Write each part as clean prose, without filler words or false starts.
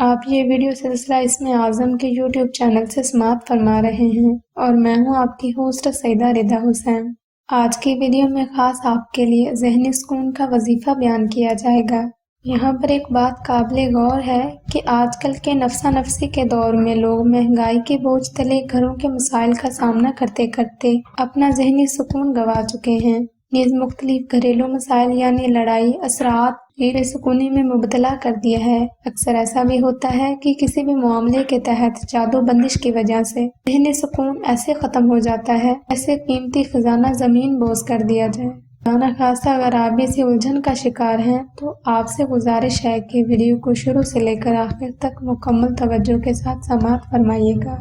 آپ یہ ویڈیو سلسلہ اسم اعظم کے یوٹیوب چینل سے سماعت فرما رہے ہیں اور میں ہوں آپ کی ہوسٹ سیدہ رضا حسین۔ آج کی ویڈیو میں خاص آپ کے لیے ذہنی سکون کا وظیفہ بیان کیا جائے گا۔ یہاں پر ایک بات قابل غور ہے کہ آج کل کے نفسا نفسی کے دور میں لوگ مہنگائی کے بوجھ تلے گھروں کے مسائل کا سامنا کرتے کرتے اپنا ذہنی سکون گنوا چکے ہیں۔ نیز مختلف گھریلو مسائل یعنی لڑائی اثرات بے سکونی میں مبتلا کر دیا ہے۔ اکثر ایسا بھی ہوتا ہے کہ کسی بھی معاملے کے تحت جادو بندش کی وجہ سے ذہنی سکون ایسے ختم ہو جاتا ہے ایسے قیمتی خزانہ زمین بوس کر دیا جائے۔ خدا خاصہ اگر آپ بھی اسی الجھن کا شکار ہیں تو آپ سے گزارش ہے کہ ویڈیو کو شروع سے لے کر آخر تک مکمل توجہ کے ساتھ سماعت فرمائیے گا۔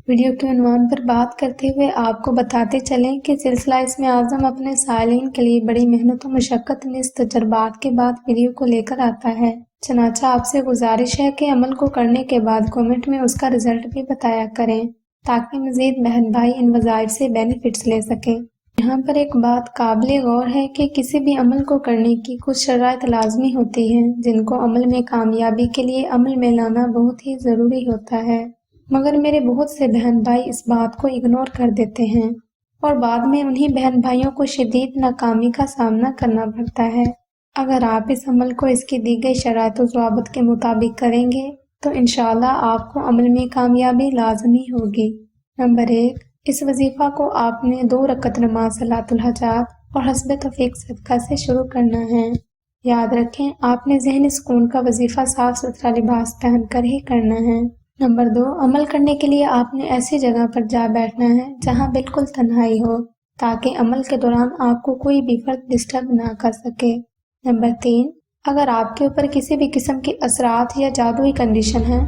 ویڈیو کے عنوان پر بات کرتے ہوئے آپ کو بتاتے چلیں کہ سلسلہ اسم اعظم اپنے سائلین کے لیے بڑی محنت و مشقت نیز تجربات کے بعد ویڈیو کو لے کر آتا ہے۔ چنانچہ آپ سے گزارش ہے کہ عمل کو کرنے کے بعد کمنٹ میں اس کا رزلٹ بھی بتایا کریں تاکہ مزید بہن بھائی ان وظائف سے بینیفٹس لے سکیں۔ یہاں پر ایک بات قابل غور ہے کہ کسی بھی عمل کو کرنے کی کچھ شرائط لازمی ہوتی ہیں جن کو عمل میں کامیابی کے لیے عمل میں لانا بہت ہی ضروری ہوتا ہے، مگر میرے بہت سے بہن بھائی اس بات کو اگنور کر دیتے ہیں اور بعد میں انہی بہن بھائیوں کو شدید ناکامی کا سامنا کرنا پڑتا ہے۔ اگر آپ اس عمل کو اس کی دی گئی شرائط و ضوابط کے مطابق کریں گے تو انشاءاللہ آپ کو عمل میں کامیابی لازمی ہوگی۔ نمبر 1، اس وظیفہ کو آپ نے 2 رکعت نماز صلاۃ الحاجات اور حسب توفیق صدقہ سے شروع کرنا ہے۔ یاد رکھیں آپ نے ذہنی سکون کا وظیفہ صاف ستھرا لباس پہن کر ہی کرنا ہے۔ نمبر 2، عمل کرنے کے لیے آپ نے ایسی جگہ پر جا بیٹھنا ہے جہاں بالکل تنہائی ہو تاکہ عمل کے دوران آپ کو کوئی بھی فرد ڈسٹرب نہ کر سکے۔ نمبر 3، اگر آپ کے اوپر کسی بھی قسم کے اثرات یا جادوئی کنڈیشن ہیں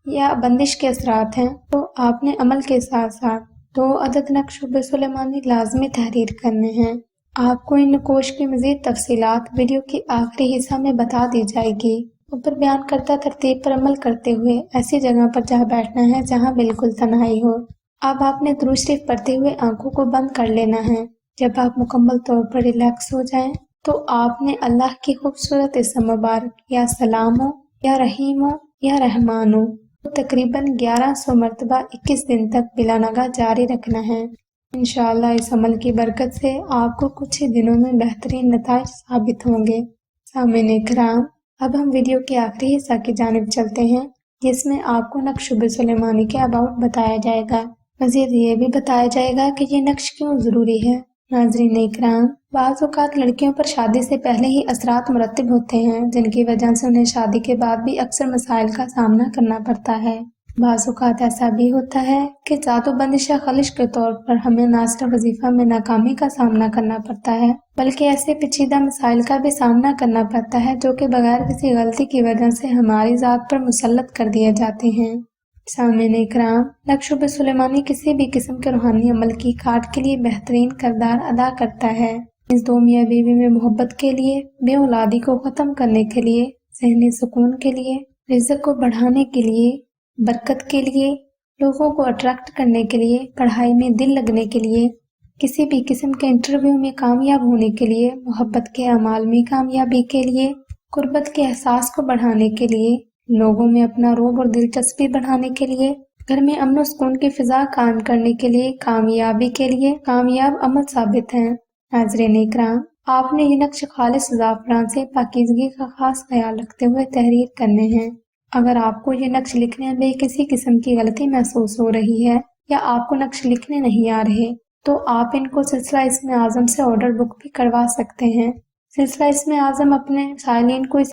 یا بندش کے اثرات ہیں تو آپ نے عمل کے ساتھ ساتھ 2 عدد نقش سلیمانی لازمی تحریر کرنے ہیں۔ آپ کو ان نقوش کی مزید تفصیلات ویڈیو کے آخری حصہ میں بتا دی جائے گی۔ اوپر بیان کردہ ترتیب پر عمل کرتے ہوئے ایسی جگہ پر جا بیٹھنا ہے جہاں بالکل تنہائی ہو۔ اب آپ نے درود شریف پڑھتے ہوئے آنکھوں کو بند کر لینا ہے۔ جب آپ مکمل طور پر ریلیکس ہو جائیں تو آپ نے اللہ کی خوبصورت اسم مبارک یا سلام ہو یا رحیم ہو یا رحمان ہو تقریباً 1100 مرتبہ 21 دن تک بلا ناغہ جاری رکھنا ہے۔ انشاءاللہ اس عمل کی برکت سے آپ کو کچھ ہی دنوں میں بہترین نتائج ثابت ہوں گے۔ سامعین کرام، اب ہم ویڈیو کے آخری حصہ کی جانب چلتے ہیں جس میں آپ کو نقش سلیمانی کے اباؤٹ بتایا جائے گا۔ مزید یہ بھی بتایا جائے گا کہ یہ نقش کیوں ضروری ہے۔ ناظرین اکرام، بعض اوقات لڑکیوں پر شادی سے پہلے ہی اثرات مرتب ہوتے ہیں جن کی وجہ سے انہیں شادی کے بعد بھی اکثر مسائل کا سامنا کرنا پڑتا ہے۔ بعض اوقات ایسا بھی ہوتا ہے کہ جادو بندش یا خلش کے طور پر ہمیں نہ صرف وظیفہ میں ناکامی کا سامنا کرنا پڑتا ہے بلکہ ایسے پیچیدہ مسائل کا بھی سامنا کرنا پڑتا ہے جو کہ بغیر کسی غلطی کی وجہ سے ہماری ذات پر مسلط کر دیے جاتے ہیں۔ سامعین اکرام، نقش سلیمانی کسی بھی قسم کے روحانی عمل کی کاٹ کے لیے بہترین کردار ادا کرتا ہے۔ اس 2 میاں بیوی میں محبت کے لیے، بے اولادی کو ختم کرنے کے لیے، ذہنی سکون کے لیے، رزق کو بڑھانے کے لیے، برکت کے لیے، لوگوں کو اٹریکٹ کرنے کے لیے، پڑھائی میں دل لگنے کے لیے، کسی بھی قسم کے انٹرویو میں کامیاب ہونے کے لیے، محبت کے اعمال میں کامیابی کے لیے، قربت کے احساس کو بڑھانے کے لیے، لوگوں میں اپنا رعب اور دلچسپی بڑھانے کے لیے، گھر میں امن و سکون کی فضا قائم کرنے کے لیے، کامیابی کے لیے کامیاب عمل ثابت ہیں۔ ناظرین اکرام، آپ نے یہ نقش خالص زعفران سے پاکیزگی کا خاص خیال رکھتے ہوئے تحریر کرنے ہیں۔ اگر آپ کو یہ نقش لکھنے میں کسی قسم کی غلطی محسوس ہو رہی ہے یا آپ کو نقش لکھنے نہیں آ رہے تو آپ ان کو سلسلہ اسم اعظم سے آرڈر بک بھی کروا سکتے ہیں۔ سلسلہ اسم اعظم اپنے سائلین کو اس